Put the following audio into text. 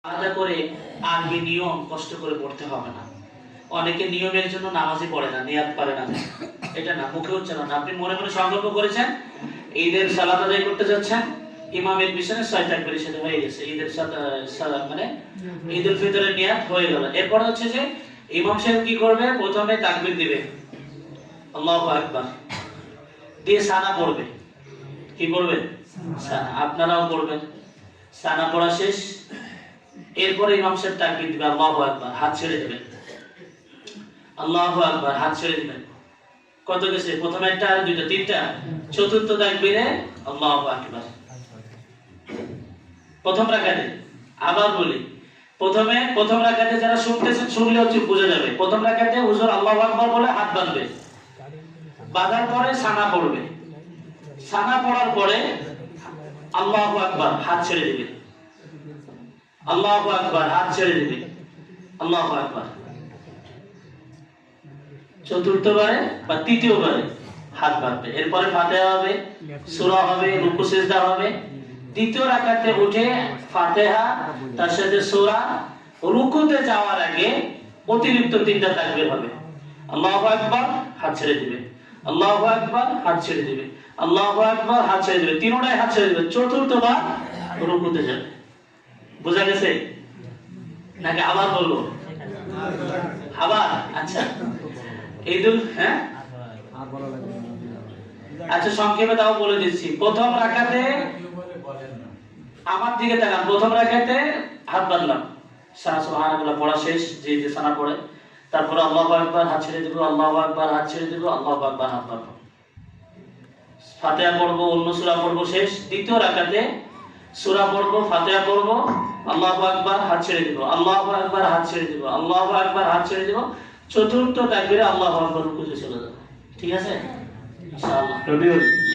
আলাদা করে আরবি নিয়ম কষ্ট করে পড়তে হবে না। অনেকে নিয়মের জন্য নামাজই পড়ে না, নিয়াত পারে না। এটা না, মুখে উচ্চারণ। আপনি মনে মনে সংকল্প করেছেন ঈদের সালাত আদায় করতে যাচ্ছেন, ইমামের পিছনে 6 তাকবীরের সাথে হয়ে গেছে, ঈদের সালাত মানে ঈদুল ফিতরের নিয়াত হয়ে গেল। এরপর হচ্ছে যে ইমাম সাহেব কি করবে, প্রথমে তাকবীর দিবে আল্লাহু আকবার, দিয়ে সানা পড়বে। কি পড়বে? সানা। আপনারাও পড়বেন। সানা পড়া শেষ, এরপরে ইমাম সাহেব তাকবীর দিবে আল্লাহু আকবার, হাত ছেড়ে দিবেন। আল্লাহু আকবার, হাত ছেড়ে দিবেন। কত গেছে? প্রথমে একটা আর দুইটা, তিনটা। চতুর্থ তাকবীরে আল্লাহু আকবার। প্রথম রাকাতে আবার বলি, প্রথম রাকাতে যারা শুনতেছেন শুনলে হচ্ছে বোঝা যাবে। প্রথম রাকাতে হুজুর আল্লাহু আকবার বলে হাত বাঁধবে, বাঁধার পরে সানা পড়বে। সানা পড়ার পরে আল্লাহু আকবার, হাত ছেড়ে দিবে। আল্লাহু আকবার, হাত ছেড়ে দিবে। আল্লাহু আকবার। চতুর্থবারে বা তৃতীয়বারে হাত বাঁধবে। এরপরে ফাতিহা হবে, সূরা হবে, রুকু সিজদা হবে। দ্বিতীয় রাকাতে উঠে ফাতিহা তার সাথে সূরা, রুকুতে যাওয়ার আগে অতিরিক্ত 3টা তাকবীর হবে। আল্লাহু আকবার, হাত ছেড়ে দিবে। আল্লাহু আকবার, হাত ছেড়ে দিবে। আল্লাহু আকবার, হাত ছেড়ে দিবে। তিনটাই হাত ছেড়ে দিবে। চতুর্থবার রুকুতে যাবে। বুঝা গেছে নাকি আবার বলবো? আবার? আচ্ছা, ঈদুল আচ্ছা সংক্ষেপে তাও বলে দিচ্ছি। প্রথম রাকাতে আমার দিকে তাকান, প্রথম রাকাতে হাত বাঁধলাম, সুবহানাল্লাহ পড়া শেষ, যে যে সানা পড়ে, তারপরে আল্লাহু আকবার, হাত ছেড়ে দিব। আল্লাহু আকবার, হাত ছেড়ে দিব। আল্লাহু আকবার, হাত বাঁধবো। ফাতিহা পড়বো, অন্য সূরা পড়বো, শেষ। দ্বিতীয় রাকাতে সূরা পড়বো, ফাতিহা পড়বো, আল্লাহু আকবার, হাত ছেড়ে দিব। আল্লাহু আকবার, হাত ছেড়ে দিব। আল্লাহু আকবার, হাত ছেড়ে দিব। চতুর্থ তাকবীরে আল্লাহু আকবার, রুকুতে চলে যাব। ঠিক আছে ইনশাআল্লাহ।